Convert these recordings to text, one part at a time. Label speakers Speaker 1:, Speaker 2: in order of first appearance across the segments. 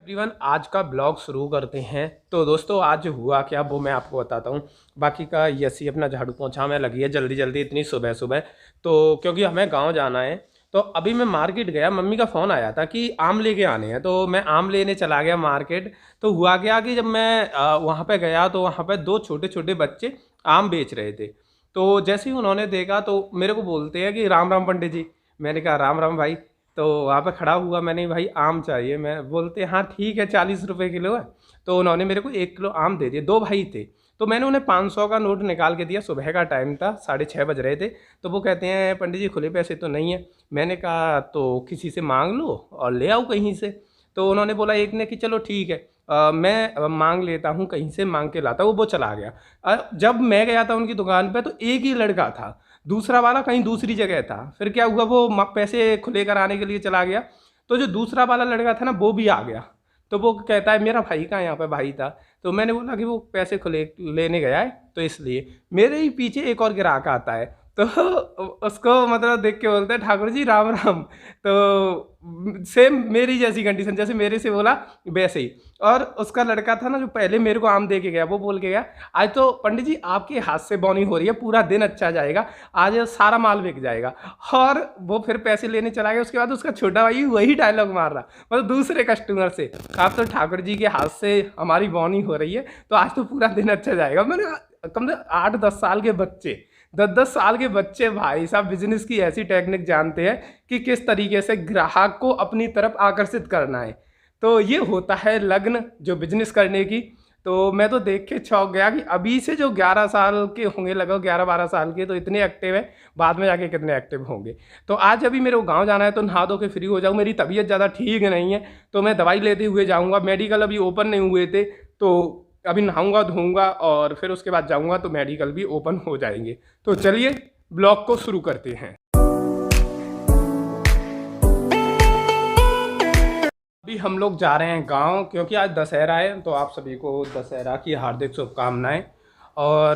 Speaker 1: Everyone, आज का blog शुरू करते हैं। तो दोस्तों, आज हुआ क्या वो मैं आपको बताता हूँ। बाकी का यसी अपना झाड़ू पोंछा में लगी है जल्दी जल्दी इतनी सुबह सुबह। तो क्योंकि हमें गांव जाना है, तो अभी मैं मार्केट गया, मम्मी का फ़ोन आया था कि आम लेके आने हैं, तो मैं आम लेने चला गया मार्केट। तो हुआ क्या कि जब मैं वहाँ पे गया तो वहाँ पे दो छोटे छोटे बच्चे आम बेच रहे थे। तो जैसे ही उन्होंने देखा तो मेरे को बोलते हैं कि राम राम पंडित जी। मैंने कहा राम राम भाई। तो वहाँ पे खड़ा हुआ मैंने, भाई आम चाहिए। मैं बोलते हाँ ठीक है, 40 रुपये किलो है। तो उन्होंने मेरे को 1 किलो आम दे दिए। दो भाई थे, तो मैंने उन्हें 500 का नोट निकाल के दिया। सुबह का टाइम था, 6:30 बज रहे थे। तो वो कहते हैं पंडित जी खुले पैसे तो नहीं है। मैंने कहा तो किसी से मांग लो और ले आओ कहीं से। तो उन्होंने बोला, एक ने कि चलो ठीक है, मैं मांग लेता हूँ, कहीं से मांग के लाता हूँ। वो चला गया। जब मैं गया था उनकी दुकान पे तो एक ही लड़का था, दूसरा वाला कहीं दूसरी जगह था। फिर क्या हुआ, वो पैसे खुले कराने के लिए चला गया। तो जो दूसरा वाला लड़का था ना, वो भी आ गया। तो वो कहता है मेरा भाई कहाँ, यहाँ पे भाई था। तो मैंने बोला कि वो पैसे खुले लेने गया है, तो इसलिए मेरे ही पीछे एक और ग्राहक आता है। तो उसको मतलब देख के बोलते हैं ठाकुर जी राम राम। तो सेम मेरी जैसी कंडीशन, जैसे मेरे से बोला वैसे ही। और उसका लड़का था ना जो पहले मेरे को आम दे के गया, वो बोल के गया आज तो पंडित जी आपके हाथ से बौनी हो रही है, पूरा दिन अच्छा जाएगा, आज सारा माल बिक जाएगा। और वो फिर पैसे लेने चला गया। उसके बाद उसका छोटा भाई वही डायलॉग मार रहा, मतलब दूसरे कस्टमर से, आप तो ठाकुर जी के हाथ से हमारी बौनी हो रही है, तो आज तो पूरा दिन अच्छा जाएगा। मैंने कम से 8-10 साल के बच्चे, 10-10 साल के बच्चे भाई साहब बिजनेस की ऐसी टेक्निक जानते हैं कि किस तरीके से ग्राहक को अपनी तरफ आकर्षित करना है। तो ये होता है लग्न जो बिजनेस करने की। तो मैं तो देख के चौंक गया कि अभी से जो 11 साल के होंगे, लगभग 11-12 साल के, तो इतने एक्टिव है, बाद में जाके कितने एक्टिव होंगे। तो आज अभी मेरे को गांव जाना है, तो नहा धो के फ्री हो जाऊँ। मेरी तबीयत ज़्यादा ठीक नहीं है, तो मैं दवाई लेते हुए जाऊँगा। मेडिकल अभी ओपन नहीं हुए थे, तो अभी नहाऊंगा धोऊंगा और फिर उसके बाद जाऊँगा, तो मेडिकल भी ओपन हो जाएंगे। तो चलिए ब्लॉग को शुरू करते हैं। अभी हम लोग जा रहे हैं गांव, क्योंकि आज दशहरा है। तो आप सभी को दशहरा की हार्दिक शुभकामनाएं। और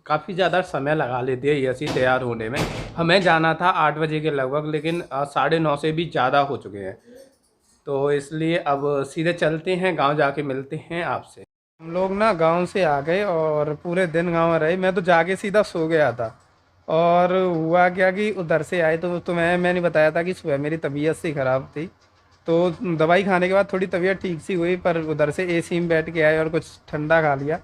Speaker 1: काफ़ी ज़्यादा समय लगा लेती है ऐसी तैयार होने में। हमें जाना था 8 बजे के लगभग, लेकिन 9:30 से भी ज़्यादा हो चुके हैं। तो इसलिए अब सीधे चलते हैं गांव, जाके मिलते हैं आपसे। हम लोग ना गांव से आ गए और पूरे दिन गांव में रहे। मैं तो जाके सीधा सो गया था। और हुआ क्या कि उधर से आए तो मैंने बताया था कि सुबह मेरी तबीयत सी ख़राब थी। तो दवाई खाने के बाद थोड़ी तबीयत ठीक सी हुई, पर उधर से एसी में बैठ के आए और कुछ ठंडा खा लिया,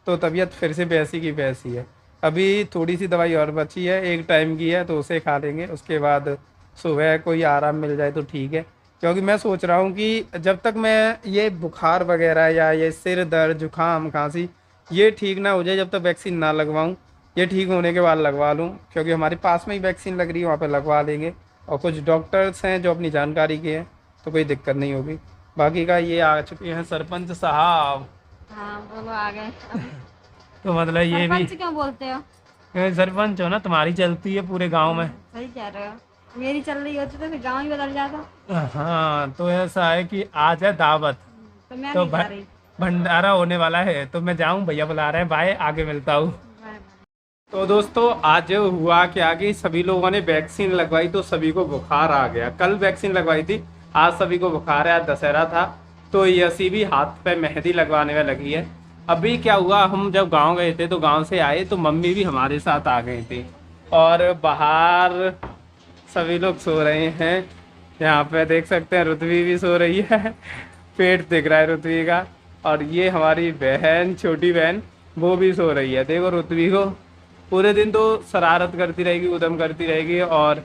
Speaker 1: तो तबीयत फिर से वैसी की वैसी है। अभी थोड़ी सी दवाई और बची है, एक टाइम की है, तो उसे खा लेंगे। उसके बाद सुबह कोई आराम मिल जाए तो ठीक है। क्योंकि मैं सोच रहा हूँ कि जब तक मैं ये बुखार वगैरह या ये सिर दर्द जुकाम खांसी ये ठीक ना हो जाए, जब तक वैक्सीन ना लगवाऊँ। ये ठीक होने के बाद लगवा लूँ, क्योंकि हमारे पास में ही वैक्सीन लग रही है, वहाँ पे लगवा लेंगे। और कुछ डॉक्टर्स हैं जो अपनी जानकारी के हैं, तो कोई दिक्कत नहीं होगी। बाकी का ये आ चुके हैं सरपंच साहब।
Speaker 2: हाँ बोलो आ गए अभी।
Speaker 1: तो मतलब ये भी
Speaker 2: सरपंच क्यों बोलते हो?
Speaker 1: सरपंच हो ना, तुम्हारी चलती है पूरे गांव में।
Speaker 2: सही कह रहे हो, मेरी चल रही होती तो फिर गांव ही बदल जाता।
Speaker 1: हाँ, तो ऐसा है कि आज है दावत।
Speaker 2: तो मैं
Speaker 1: तो
Speaker 2: नहीं जा रही।
Speaker 1: भंडारा होने वाला है, तो मैं जाऊं, भैया बुला रहे हैं, बाय, आगे मिलता हूँ।
Speaker 2: Bye bye.
Speaker 1: तो दोस्तों, आज हुआ क्या कि सभी लोगों ने वैक्सीन लगवाई, तो सभी को बुखार आ गया। कल वैक्सीन लगवाई थी, आज सभी को बुखार है। आज दशहरा था, तो यसी भी हाथ पे मेहंदी लगवाने में लगी है। अभी क्या हुआ, हम जब गांव गए थे, तो गांव से आए तो मम्मी भी हमारे साथ आ गई थी। और बाहर सभी लोग सो रहे हैं। यहाँ पे देख सकते हैं रुतवी भी सो रही है, पेट दिख रहा है रुतवी का। और ये हमारी बहन, छोटी बहन, वो भी सो रही है। देखो रुतवी को, पूरे दिन तो शरारत करती रहेगी, उधम करती रहेगी, और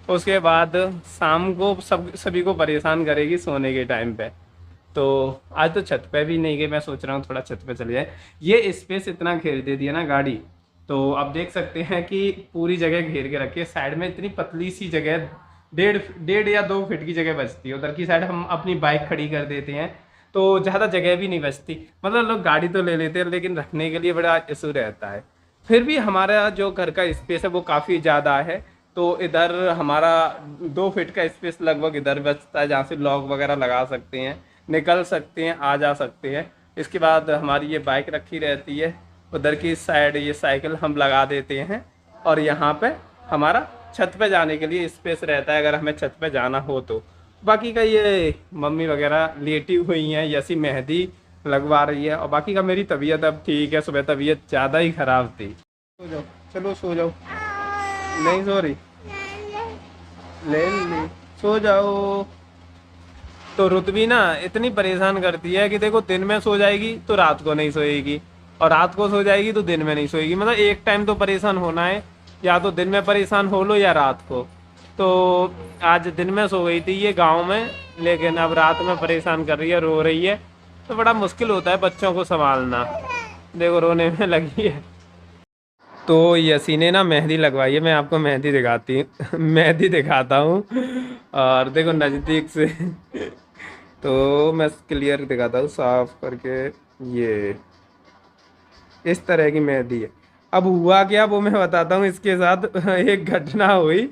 Speaker 1: उसके बाद शाम को सभी को परेशान करेगी सोने के टाइम पे। तो आज तो छत पे भी नहीं गए, मैं सोच रहा हूँ थोड़ा छत पे चले जाए। ये स्पेस इतना घेर दे दिया ना गाड़ी, तो अब देख सकते हैं कि पूरी जगह घेर के रखी है। साइड में इतनी पतली सी जगह, 1.5 या 2 फीट की जगह बचती है। उधर की साइड हम अपनी बाइक खड़ी कर देते हैं, तो ज़्यादा जगह भी नहीं बचती। मतलब लोग गाड़ी तो ले लेते हैं, लेकिन रखने के लिए बड़ा इशू रहता है। फिर भी हमारा जो घर का स्पेस है वो काफ़ी ज़्यादा है। तो इधर हमारा 2 फीट का स्पेस लगभग इधर बचता है, जहाँ से लॉक वगैरह लगा सकते हैं, निकल सकते हैं, आ जा सकते हैं। इसके बाद हमारी ये बाइक रखी रहती है। उधर की साइड ये साइकिल हम लगा देते हैं। और यहाँ पे हमारा छत पे जाने के लिए स्पेस रहता है, अगर हमें छत पे जाना हो तो। बाकी का ये मम्मी वगैरह लेटी हुई हैं, यसी मेहंदी लगवा रही है, और बाकी का मेरी तबीयत अब ठीक है, सुबह तबीयत ज़्यादा ही ख़राब थी। सो जाओ, चलो सो जाओ। नहीं सो रही, ले ले, सो जाओ। तो रुतबी ना इतनी परेशान करती है कि देखो दिन में सो जाएगी तो रात को नहीं सोएगी, और रात को सो जाएगी तो दिन में नहीं सोएगी। मतलब एक टाइम तो परेशान होना है, या तो दिन में परेशान हो लो या रात को। तो आज दिन में सो गई थी ये गांव में, लेकिन अब रात में परेशान कर रही है, रो रही है। तो बड़ा मुश्किल होता है बच्चों को संभालना। देखो रोने में लगी है। तो यसी ने ना मेहंदी लगवाई है, मैं आपको मेहंदी दिखाती मेहंदी दिखाता हूँ, और देखो नज़दीक से तो मैं क्लियर दिखाता हूँ साफ करके। ये इस तरह की मेहंदी है। अब हुआ क्या वो मैं बताता हूँ। इसके साथ एक घटना हुई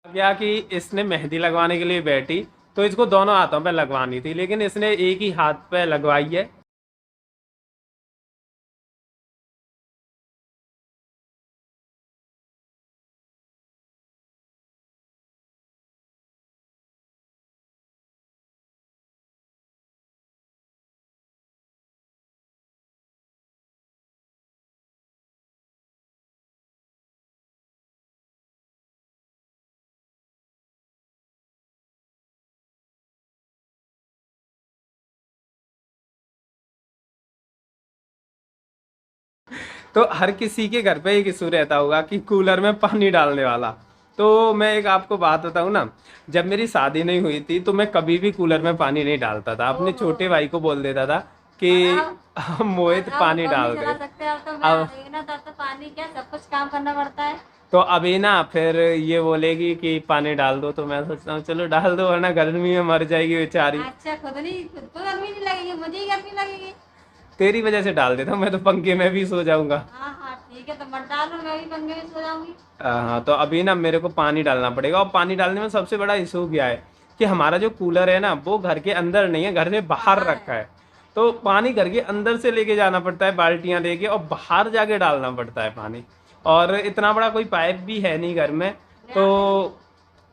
Speaker 1: क्या कि इसने मेहंदी लगवाने के लिए बैठी, तो इसको दोनों हाथों पे लगवानी थी, लेकिन इसने एक ही हाथ पे लगवाई है। तो हर किसी के घर पे एक इशू रहता होगा कि कूलर में पानी डालने वाला। तो मैं एक आपको बात बताऊं ना, जब मेरी शादी नहीं हुई थी तो मैं कभी भी कूलर में पानी नहीं डालता था। अपने छोटे भाई को बोल देता था कि
Speaker 2: और अब
Speaker 1: मोहित
Speaker 2: अब
Speaker 1: पानी
Speaker 2: अब नहीं
Speaker 1: डाल
Speaker 2: चला
Speaker 1: दे।
Speaker 2: सकते, अब तो मैं आ
Speaker 1: अब
Speaker 2: गई ना, तब तो पानी क्या सब कुछ काम करना पड़ता है।
Speaker 1: तो अभी ना फिर ये बोलेगी कि पानी डाल दो, तो मैं सोचता हूँ चलो डाल दो, वरना गर्मी में मर जाएगी बेचारी।
Speaker 2: अच्छा, खुद को गर्मी नहीं लगेगी, मुझे ही गर्मी लगेगी।
Speaker 1: तेरी वजह से डाल देता हूँ, मैं तो पंखे में भी सो जाऊंगा।
Speaker 2: हाँ हाँ ठीक है, तो मत डालो, मैं भी पंखे में सो जाऊंगी।
Speaker 1: हाँ, तो अभी ना मेरे को पानी डालना पड़ेगा। और पानी डालने में सबसे बड़ा इशू क्या है कि हमारा जो कूलर है ना वो घर के अंदर नहीं है, घर से बाहर
Speaker 2: बाहर
Speaker 1: रखा
Speaker 2: है।
Speaker 1: है। तो पानी घर के अंदर से लेके जाना पड़ता है बाल्टियां लेके, और बाहर जाके डालना पड़ता है पानी। और इतना बड़ा कोई पाइप भी है नहीं घर में। तो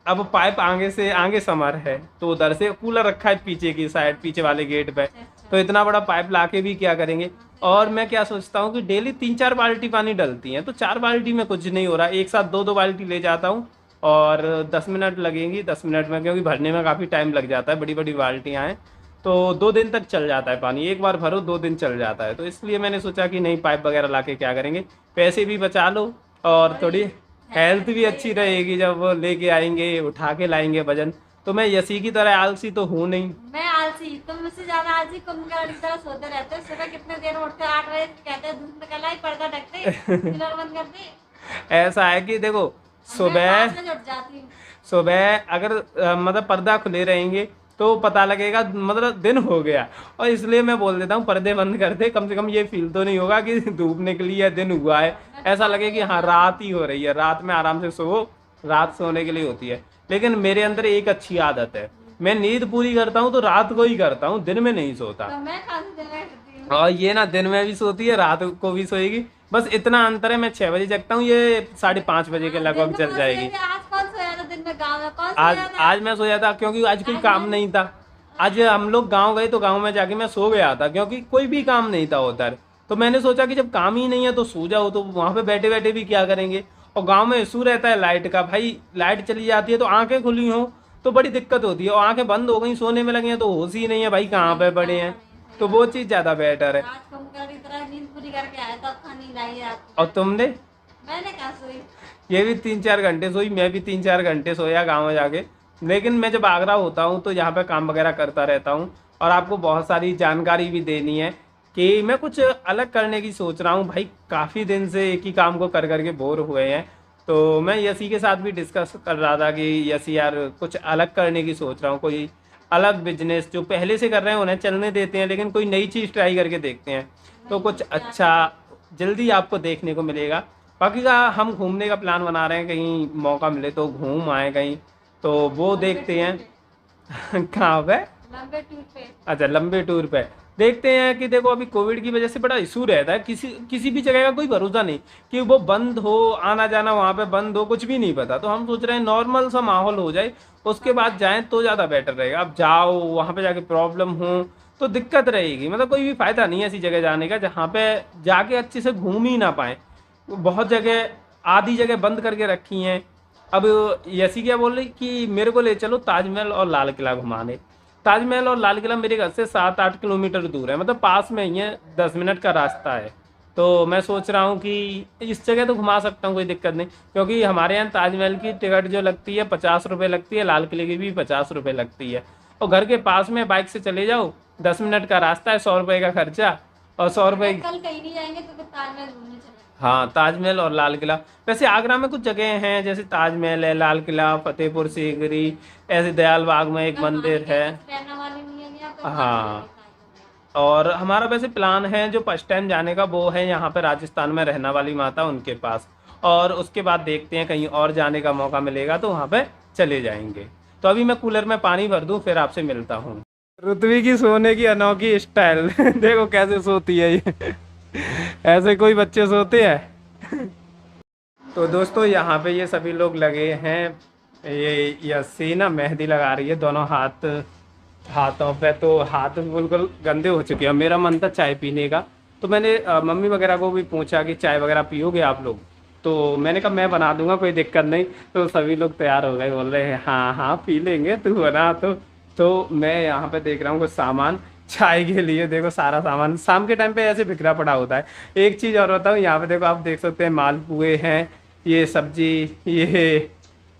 Speaker 1: अब पाइप आगे से आगे समर है, तो उधर से कूलर रखा है पीछे की साइड, पीछे वाले गेट पे।
Speaker 2: अच्छा अच्छा।
Speaker 1: तो इतना बड़ा पाइप लाके भी क्या करेंगे। और मैं क्या सोचता हूँ कि डेली 3-4 बाल्टी पानी डलती हैं, तो 4 बाल्टी में कुछ नहीं हो रहा, एक साथ 2-2 बाल्टी ले जाता हूँ। और 10 मिनट लगेंगी, 10 मिनट में, क्योंकि भरने में काफ़ी टाइम लग जाता है, बड़ी बड़ी बाल्टियाँ हैं। तो 2 दिन तक चल जाता है पानी, एक बार भरो 2 दिन चल जाता है। तो इसलिए मैंने सोचा कि नहीं, पाइप वगैरह ला के क्या करेंगे, पैसे भी बचा लो और
Speaker 2: वही
Speaker 1: थोड़ी
Speaker 2: है,
Speaker 1: हेल्थ भी
Speaker 2: सही
Speaker 1: अच्छी
Speaker 2: है।
Speaker 1: रहेगी। जब वो लेके आएंगे उठा के लाएंगे वजन। तो मैं यसी की तरह आलसी तो हूँ नहीं।
Speaker 2: मैं आलसी, तुम मुझसे ज्यादा आलसी, कुंभकर्ण की तरह सोते रहते हो। सुबह कितने देर में उठते हो? 8 बजे कहते हैं धूप निकल आई, पर्दा ढकते, कूलर बंद कर दे।
Speaker 1: ऐसा है कि देखो
Speaker 2: और मैं
Speaker 1: सुबह
Speaker 2: 5 बजे उठ जाती हूँ।
Speaker 1: सुबह अगर मतलब पर्दा खुले रहेंगे तो पता लगेगा मतलब दिन हो गया। और इसलिए मैं बोल देता हूँ पर्दे बंद कर दे, कम से कम ये फील तो नहीं होगा कि धूप निकली है, दिन हुआ है।
Speaker 2: मैं तो
Speaker 1: ऐसा
Speaker 2: 5
Speaker 1: लगे
Speaker 2: बजे
Speaker 1: कि
Speaker 2: उठ
Speaker 1: हाँ
Speaker 2: जाती
Speaker 1: रात ही हो रही है, रात में आराम से सो। रात सोने के लिए होती है। लेकिन मेरे अंदर एक अच्छी आदत है,
Speaker 2: हूँ।
Speaker 1: मैं नींद पूरी करता हूँ तो रात को ही करता हूँ, दिन में नहीं सोता।
Speaker 2: तो मैं कहाँ से दिन में उठती हूँ?
Speaker 1: और ये ना दिन में भी सोती है, रात को भी सोएगी। बस इतना अंतर है, मैं 6 बजे जगता हूँ, ये 5:30 बजे के
Speaker 2: हाँ, दिन
Speaker 1: लगभग
Speaker 2: में
Speaker 1: जग
Speaker 2: कौन
Speaker 1: जाएगी।
Speaker 2: सोया था? आज कौन सोया था दिन में? गाँव में कौन
Speaker 1: आज
Speaker 2: सोया था?
Speaker 1: आज मैं सोया था क्योंकि आज कोई
Speaker 2: आज
Speaker 1: काम
Speaker 2: मैं
Speaker 1: नहीं था। आज हम लोग गांव गए तो गांव में जाके मैं सो गया था, क्योंकि कोई भी काम नहीं था उधर। तो मैंने सोचा कि जब काम ही नहीं है तो सो जाओ, तो वहां पे बैठे बैठे भी क्या करेंगे। और गांव में इशू रहता है लाइट का, भाई लाइट चली जाती है तो आंखें खुली हो तो बड़ी दिक्कत होती है, और आंखें बंद हो गई सोने में लगे हैं तो होश ही नहीं है भाई कहाँ पे पड़े
Speaker 2: कहाँ
Speaker 1: हैं।
Speaker 2: पड़ी है?
Speaker 1: तो
Speaker 2: सही
Speaker 1: वो
Speaker 2: बात
Speaker 1: चीज़ ज़्यादा बेटर
Speaker 2: है।
Speaker 1: है।
Speaker 2: आज कुंभकर्ण की तरह नींद पूरी करके आया था, अब नींद आई रात को।
Speaker 1: और तुमने?
Speaker 2: मैंने कहा सोई।
Speaker 1: ये भी 3-4 घंटे सोई, मैं भी 3-4 घंटे सोया गाँव में जाके। लेकिन मैं जब आगरा होता हूँ तो यहाँ पे काम वगैरह करता रहता हूँ, और आपको बहुत सारी जानकारी भी देनी है कि मैं कुछ अलग करने की सोच रहा हूँ भाई। काफ़ी दिन से एक ही काम को कर करके बोर हुए हैं। तो मैं यसी के साथ भी डिस्कस कर रहा था कि यसी यार कुछ अलग करने की सोच रहा हूँ, कोई अलग बिजनेस। जो पहले से कर रहे हैं उन्हें चलने देते हैं, लेकिन कोई नई चीज़ ट्राई करके देखते हैं तो
Speaker 2: नई
Speaker 1: कुछ
Speaker 2: चीज क्या
Speaker 1: अच्छा
Speaker 2: करें?
Speaker 1: जल्दी आपको देखने को मिलेगा। बाकी का हम घूमने का प्लान बना रहे हैं, कहीं मौका मिले तो घूम आए कहीं, तो वो
Speaker 2: लंबे
Speaker 1: देखते
Speaker 2: टूर
Speaker 1: हैं।
Speaker 2: पे।
Speaker 1: कहाँ पे?
Speaker 2: लंबे टूर पे।
Speaker 1: अच्छा लंबे टूर पे। देखते हैं कि देखो अभी कोविड की वजह से बड़ा इशू रहता है, किसी किसी भी जगह का कोई भरोसा नहीं कि वो बंद हो, आना जाना वहाँ पे बंद हो, कुछ भी नहीं पता। तो हम सोच रहे हैं नॉर्मल सा माहौल हो जाए उसके बाद जाएं तो ज़्यादा बेटर रहेगा। अब जाओ वहाँ पे जाके प्रॉब्लम हो तो दिक्कत रहेगी, मतलब कोई भी फायदा नहीं है ऐसी जगह जाने का जहाँ पे जाके अच्छे से घूम ही ना पाए। बहुत जगह, आधी जगह बंद करके रखी हैं। अब यसी क्या बोल रही कि मेरे को ले चलो ताजमहल और लाल किला घुमाने। ताजमहल और लाल किला मेरे घर से 7-8 किलोमीटर दूर है, मतलब पास में ही है, 10 मिनट का रास्ता है। तो मैं सोच रहा हूँ कि इस जगह तो घुमा सकता हूँ, कोई दिक्कत नहीं। क्योंकि हमारे यहाँ ताजमहल की टिकट जो लगती है 50 रुपये लगती है, लाल किले की भी 50 रुपये लगती है। और घर के पास में बाइक से चले जाओ, 10 मिनट का रास्ता है, 100 रुपये का खर्चा और 100 रुपये।
Speaker 2: कल कहीं नहीं जाएंगे तो फिर ताजमहल घूमने चले।
Speaker 1: हाँ, ताजमहल और लाल किला। वैसे आगरा में कुछ जगह हैं जैसे ताजमहल है, लाल किला, फतेहपुर सीकरी, ऐसे दयाल बाग में एक मंदिर है।
Speaker 2: रहने वाली नहीं है यहाँ तो
Speaker 1: हाँ, और हमारा वैसे प्लान है जो फर्स्ट टाइम जाने का वो है यहाँ पे राजस्थान में रहना वाली माता उनके पास। और उसके बाद देखते हैं कहीं और जाने का मौका मिलेगा तो वहाँ पे चले जाएंगे। तो अभी मैं कूलर में पानी भर दूँ फिर आपसे मिलता हूँ। ऋत्वी की सोने की अनोखी स्टाइल देखो कैसे सोती है ये ऐसे कोई बच्चे सोते हैं। तो दोस्तों यहाँ पे ये सभी लोग लगे हैं, ये यस्सी ना मेहंदी लगा रही है दोनों हाथों पे। तो हाथ बिल्कुल गंदे हो चुके हैं। मेरा मन था चाय पीने का, तो मैंने मम्मी वगैरह को भी पूछा कि चाय वगैरह पियोगे आप लोग। तो मैंने कहा मैं बना दूंगा, कोई दिक्कत नहीं। तो सभी लोग तैयार हो गए, बोल रहे हैं हाँ हाँ पी लेंगे, तू बना। तो मैं यहाँ पे देख रहा हूँ कुछ सामान चाय के लिए। देखो सारा सामान शाम के टाइम पे ऐसे बिखरा पड़ा होता है। एक चीज़ और बताऊँ, यहाँ पे देखो आप देख सकते हैं मालपुए हैं, ये सब्जी, ये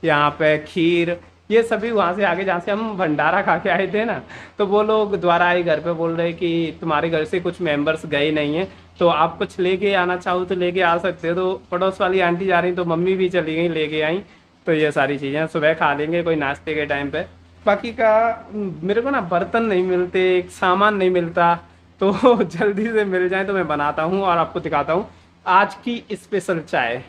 Speaker 1: यहाँ पे खीर, ये सभी वहाँ से आगे जहाँ से हम भंडारा खा के आए थे ना, तो वो लोग दोबारा आए घर पे, बोल रहे कि तुम्हारे घर से कुछ मेंबर्स गए नहीं हैं तो आप कुछ लेके आना चाहो तो लेके आ सकते हो। तो पड़ोस वाली आंटी जा रही तो मम्मी भी चली गई लेके आई। तो ये सारी चीज़ें सुबह खा लेंगे कोई नाश्ते के टाइम पे। बाकी का मेरे को ना बर्तन नहीं मिलते, सामान नहीं मिलता, तो जल्दी से मिल जाए तो मैं बनाता हूँ और आपको दिखाता हूँ आज की स्पेशल चाय।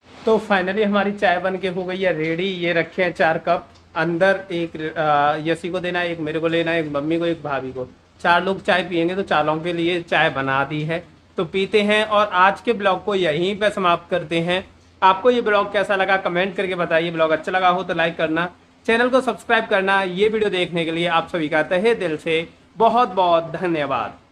Speaker 1: तो फाइनली हमारी चाय बन के हो गई है रेडी। ये रखे हैं 4 कप, अंदर एक यसी को देना है, एक मेरे को लेना है, एक मम्मी को, एक भाभी को। 4 लोग चाय पियेंगे तो 4 लोगों के लिए चाय बना दी है, तो पीते हैं। और आज के ब्लॉग को यहीं पे समाप्त करते हैं। आपको ये ब्लॉग कैसा लगा कमेंट करके बताइए। ब्लॉग अच्छा लगा हो तो लाइक करना, चैनल को सब्सक्राइब करना। ये वीडियो देखने के लिए आप सभी का तहे दिल से बहुत बहुत धन्यवाद।